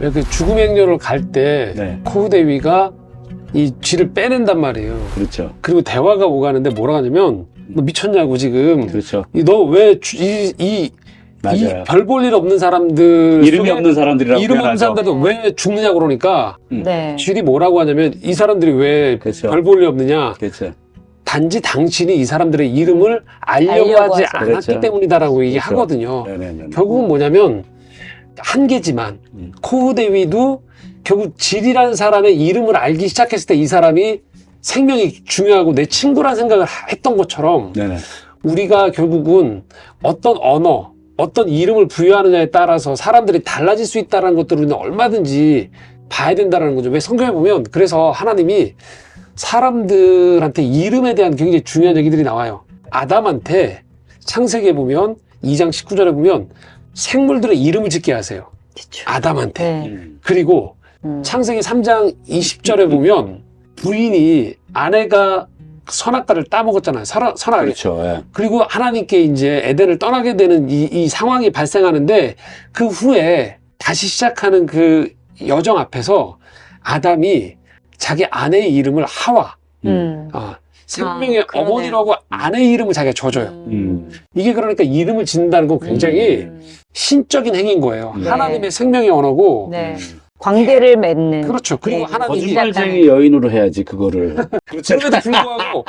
왜 그 죽음의 행렬을 갈 때 네. 코후대위가 이 쥐를 빼낸단 말이에요. 그렇죠. 그리고 대화가 오가는데 뭐라 하냐면 너 미쳤냐고 지금. 그렇죠. 너 왜 이 맞아요. 별 볼 일 없는 사람들 이름이 없는 사람들이라고 이름 없는 표현하죠. 사람들도 왜 죽느냐 그러니까 네. 쥐리 뭐라고 하냐면 이 사람들이 왜 그렇죠. 별 볼 일 없느냐. 그렇죠. 단지 당신이 이 사람들의 이름을 알려고 하지 않았기 그렇죠. 때문이다라고 그렇죠. 얘기하거든요. 네네네. 결국은 뭐냐면 한계지만 코후대위도 결국 질이라는 사람의 이름을 알기 시작했을 때 이 사람이 생명이 중요하고 내 친구란 생각을 했던 것처럼 네네. 우리가 결국은 어떤 언어, 어떤 이름을 부여하느냐에 따라서 사람들이 달라질 수 있다는 것들을 우리는 얼마든지 봐야 된다는 거죠. 왜 성경에 보면 그래서 하나님이 사람들한테 이름에 대한 굉장히 중요한 얘기들이 나와요. 아담한테 창세기에 보면 2장 19절에 보면 생물들의 이름을 짓게 하세요. 그쵸. 아담한테. 네. 그리고 창세기 3장 20절에 보면 부인이 아내가 선악과를 따먹었잖아요. 선악을. 그렇죠. 예. 그리고 하나님께 이제 에덴을 떠나게 되는 이 상황이 발생하는데 그 후에 다시 시작하는 그 여정 앞에서 아담이 자기 아내의 이름을 하와, 생명의 그러네요. 어머니라고 아내의 이름을 자기가 줘줘요. 이게 그러니까 이름을 짓는다는 건 굉장히 신적인 행위인 거예요. 네. 하나님의 생명의 언어고. 네. 광대를 맺는. 그렇죠. 그리고 네. 하나님이 거짓말쟁이 여인으로 해야지 그거를. 그럼에도 불구하고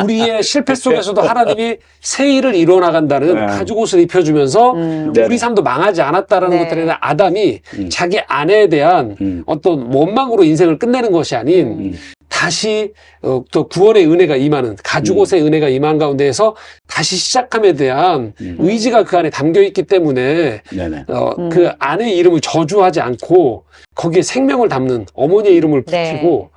우리의 실패 속에서도 하나님이 새 일을 이뤄나간다는 네. 가죽옷을 입혀주면서 네. 우리 삶도 망하지 않았다라는 네. 것들에 대한 아담이 자기 아내에 대한 어떤 원망으로 인생을 끝내는 것이 아닌 다시 또 구원의 은혜가 임하는 가죽옷의 은혜가 임한 가운데에서 다시 시작함에 대한 의지가 그 안에 담겨 있기 때문에 네네. 그 아내의 이름을 저주하지 않고 거기에 생명을 담는 어머니의 이름을 네. 붙이고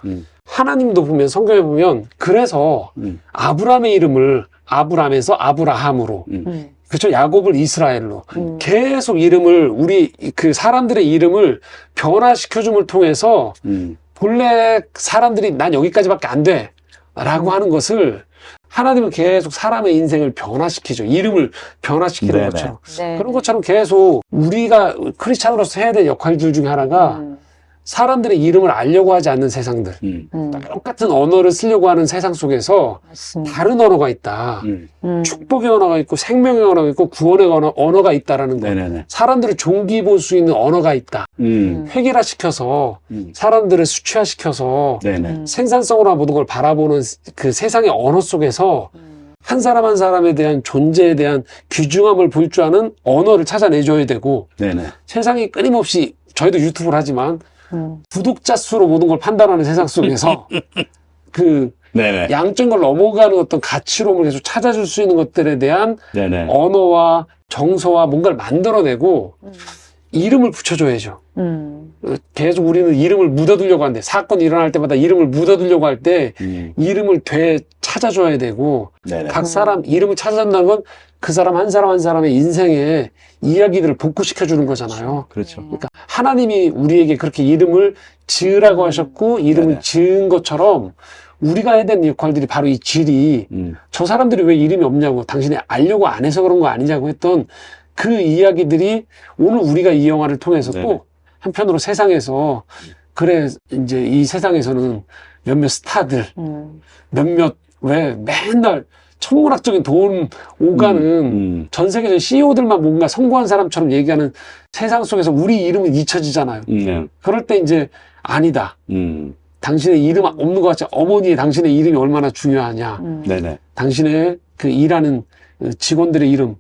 하나님도 보면 성경에 보면 그래서 아브라함의 이름을 아브람에서 아브라함으로 그렇죠. 야곱을 이스라엘로 계속 이름을 우리 그 사람들의 이름을 변화시켜줌을 통해서 본래 사람들이 난 여기까지밖에 안 돼 라고 하는 것을 하나님은 계속 사람의 인생을 변화시키죠. 이름을 변화시키는 네네. 것처럼. 네. 그런 것처럼 계속 우리가 크리스찬으로서 해야 될 역할들 중에 하나가 사람들의 이름을 알려고 하지 않는 세상들. 똑같은 언어를 쓰려고 하는 세상 속에서 맞습니다. 다른 언어가 있다. 축복의 언어가 있고 생명의 언어가 있고 구원의 언어가 있다라는 거. 네네네. 사람들을 종기 볼 수 있는 언어가 있다. 획일화시켜서 사람들을 수치화시켜서 네네. 생산성으로 모든 걸 바라보는 그 세상의 언어 속에서 한 사람 한 사람에 대한 존재에 대한 귀중함을 볼 줄 아는 언어를 찾아내줘야 되고 네네. 세상이 끊임없이 저희도 유튜브를 하지만 구독자 수로 모든 걸 판단하는 세상 속에서 그 네네. 양적인 걸 넘어가는 어떤 가치로움을 계속 찾아줄 수 있는 것들에 대한 네네. 언어와 정서와 뭔가를 만들어내고 이름을 붙여줘야죠. 계속 우리는 이름을 묻어두려고 하는데 사건이 일어날 때마다 이름을 묻어두려고 할 때 이름을 찾아줘야 되고 네네. 각 사람 이름을 찾아준다는 건 그 사람 한 사람 한 사람의 인생의 이야기들을 복구시켜주는 거잖아요. 그렇죠. 그러니까 하나님이 우리에게 그렇게 이름을 지으라고 하셨고 이름을 네네. 지은 것처럼 우리가 해야 되는 역할들이 바로 이 질이 저 사람들이 왜 이름이 없냐고 당신이 알려고 안 해서 그런 거 아니냐고 했던 그 이야기들이 오늘 우리가 이 영화를 통해서 네네. 또 한편으로 세상에서 그래 이제 이 세상에서는 몇몇 스타들 몇몇 왜 맨날 천문학적인 돈 오가는 전 세계적인 CEO들만 뭔가 성공한 사람처럼 얘기하는 세상 속에서 우리 이름은 잊혀지잖아요. 네. 그럴 때 이제 아니다. 당신의 이름 없는 것 같지 어머니의 당신의 이름이 얼마나 중요하냐. 네네. 당신의 그 일하는 직원들의 이름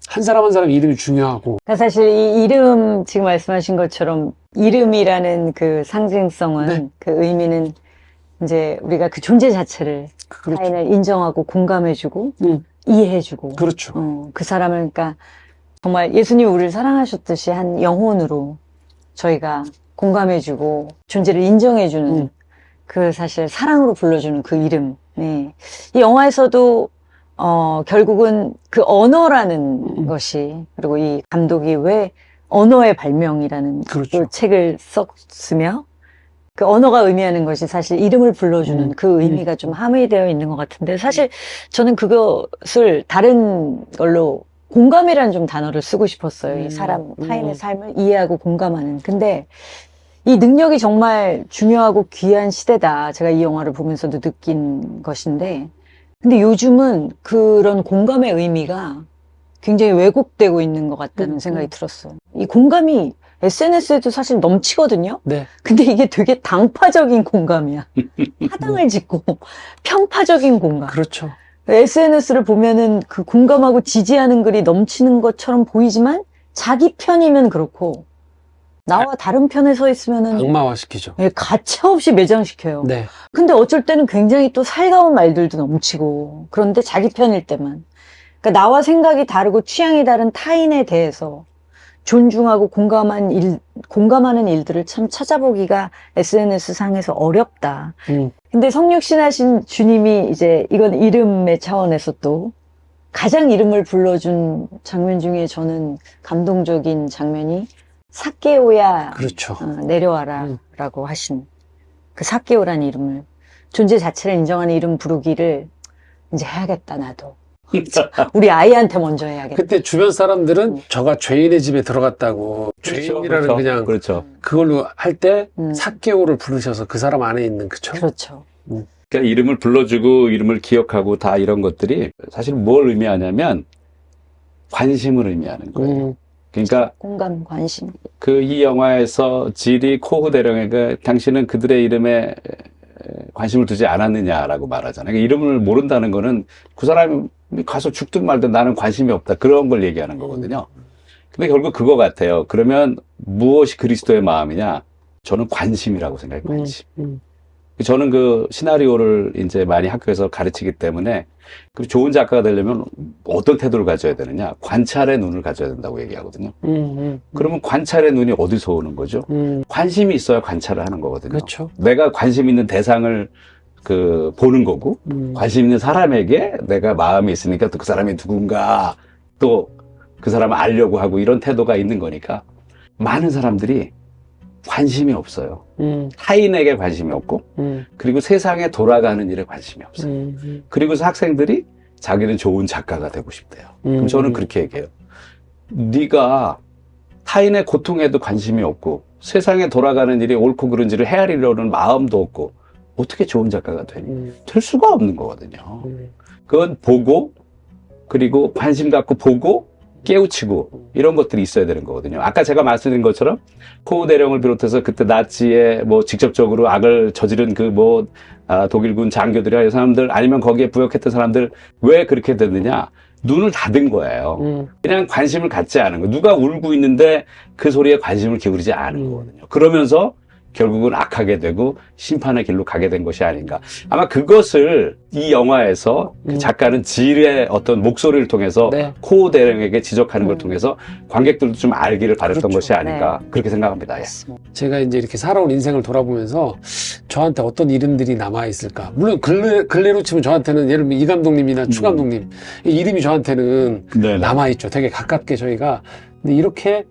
한 사람 한 사람의 이름이 중요하고 그러니까 사실 이 이름 지금 말씀하신 것처럼 이름이라는 그 상징성은 네. 그 의미는 이제 우리가 그 존재 자체를 그렇죠. 타인을 인정하고 공감해주고 이해해주고 그렇죠. 그 사람을 그러니까 정말 예수님이 우리를 사랑하셨듯이 한 영혼으로 저희가 공감해주고 존재를 인정해주는 그 사실 사랑으로 불러주는 그 이름. 네. 이 영화에서도 결국은 그 언어라는 것이 그리고 이 감독이 왜 언어의 발명이라는 그렇죠. 또 책을 썼으며 그 언어가 의미하는 것이 사실 이름을 불러주는 그 의미가 좀 함의되어 있는 것 같은데 사실 저는 그것을 다른 걸로 공감이라는 좀 단어를 쓰고 싶었어요. 이 사람, 음. 타인의 삶을 이해하고 공감하는. 근데 이 능력이 정말 중요하고 귀한 시대다. 제가 이 영화를 보면서도 느낀 것인데. 근데 요즘은 그런 공감의 의미가 굉장히 왜곡되고 있는 것 같다는 생각이 들었어. 이 공감이 SNS에도 사실 넘치거든요. 네. 근데 이게 되게 당파적인 공감이야. 파당을 짓고 편파적인 공감. 그렇죠. SNS를 보면은 그 공감하고 지지하는 글이 넘치는 것처럼 보이지만 자기 편이면 그렇고 나와 다른 편에 서 있으면은 악마화시키죠. 예, 가차없이 매장시켜요. 네. 근데 어쩔 때는 굉장히 또 살가운 말들도 넘치고 그런데 자기 편일 때만. 그러니까 나와 생각이 다르고 취향이 다른 타인에 대해서 존중하고 공감하는 일들을 참 찾아보기가 SNS 상에서 어렵다. 근데 성육신하신 주님이 이제 이건 이름의 차원에서 또 가장 이름을 불러준 장면 중에 저는 감동적인 장면이 삭개오야 그렇죠. 내려와라 라고 하신 그 삭개오라는 이름을 존재 자체를 인정하는 이름 부르기를 이제 해야겠다 나도. 우리 아이한테 먼저 해야겠다. 그때 주변 사람들은 저가 죄인의 집에 들어갔다고 죄인이라는 그렇죠. 그냥 그렇죠. 그걸로 할 때 삭개오를 부르셔서 그 사람 안에 있는 그쵸? 그렇죠. 그러니까 이름을 불러주고 이름을 기억하고 다 이런 것들이 사실 뭘 의미하냐면 관심을 의미하는 거예요. 그러니까 공감, 관심. 그 이 영화에서 질이 코후 대령에게 당신은 그들의 이름에 관심을 두지 않았느냐라고 말하잖아요. 그러니까 이름을 모른다는 거는 그 사람이 가서 죽든 말든 나는 관심이 없다. 그런 걸 얘기하는 거거든요. 근데 결국 그거 같아요. 그러면 무엇이 그리스도의 마음이냐? 저는 관심이라고 생각해요. 관심. 저는 그 시나리오를 이제 많이 학교에서 가르치기 때문에 그 좋은 작가가 되려면 어떤 태도를 가져야 되느냐? 관찰의 눈을 가져야 된다고 얘기하거든요. 그러면 관찰의 눈이 어디서 오는 거죠? 관심이 있어야 관찰을 하는 거거든요. 그렇죠. 내가 관심 있는 대상을 그 보는 거고 관심 있는 사람에게 내가 마음이 있으니까 또 그 사람이 누군가 또 그 사람을 알려고 하고 이런 태도가 있는 거니까 많은 사람들이 관심이 없어요. 타인에게 관심이 없고 그리고 세상에 돌아가는 일에 관심이 없어요. 그리고서 학생들이 자기는 좋은 작가가 되고 싶대요. 그럼 저는 그렇게 얘기해요. 네가 타인의 고통에도 관심이 없고 세상에 돌아가는 일이 옳고 그른지를 헤아리려는 마음도 없고 어떻게 좋은 작가가 되니? 될 수가 없는 거거든요. 그건 보고 그리고 관심 갖고 보고 깨우치고 이런 것들이 있어야 되는 거거든요. 아까 제가 말씀드린 것처럼 코후 대령을 비롯해서 그때 나치에 뭐 직접적으로 악을 저지른 그 뭐 독일군 장교들이나 이 사람들 아니면 거기에 부역했던 사람들 왜 그렇게 됐느냐? 눈을 닫은 거예요. 그냥 관심을 갖지 않은 거예요. 누가 울고 있는데 그 소리에 관심을 기울이지 않은 거거든요. 그러면서 결국은 악하게 되고 심판의 길로 가게 된 것이 아닌가. 아마 그것을 이 영화에서 그 작가는 질의 어떤 목소리를 통해서 네. 코후 대령에게 지적하는 걸 통해서 관객들도 좀 알기를 바랬던 그렇죠. 것이 아닌가. 네. 그렇게 생각합니다. 예. 제가 이제 이렇게 살아온 인생을 돌아보면서 저한테 어떤 이름들이 남아있을까. 물론 근래로 치면 저한테는 예를 들면 이 감독님이나 추 감독님 이 이름이 저한테는 네네. 남아있죠. 되게 가깝게 저희가. 근데 이렇게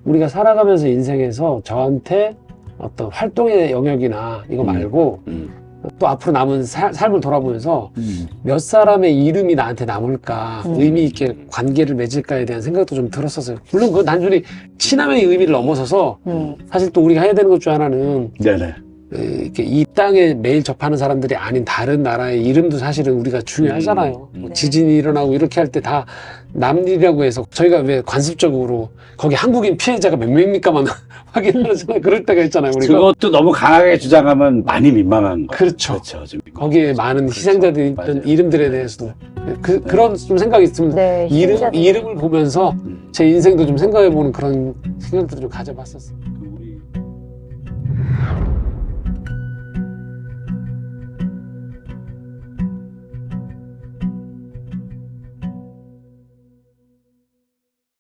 우리가 살아가면서 인생에서 저한테 어떤 활동의 영역이나 이거 말고 또 앞으로 남은 삶을 돌아보면서 몇 사람의 이름이 나한테 남을까 의미 있게 관계를 맺을까에 대한 생각도 좀 들었었어요. 물론 그건 단순히 친함의 의미를 넘어서서 사실 또 우리가 해야 되는 것 중 하나는 네네. 이렇게 이 땅에 매일 접하는 사람들이 아닌 다른 나라의 이름도 사실은 우리가 중요하잖아요. 뭐 지진이 일어나고 이렇게 할 때 다 남일이라고 해서 저희가 왜 관습적으로 거기 한국인 피해자가 몇 명입니까만 확인하잖아요. 그럴 때가 있잖아요. 우리가. 그것도 너무 강하게 주장하면 많이 민망한 거예요. 그렇죠. 그렇죠. 좀 거기에 많은 그렇죠. 희생자들이 있던 맞아요. 이름들에 대해서도 그런 좀 생각이 있으면 네, 희생자들. 이름을 보면서 제 인생도 좀 생각해보는 그런 생각들을 좀 가져봤었어요. 우리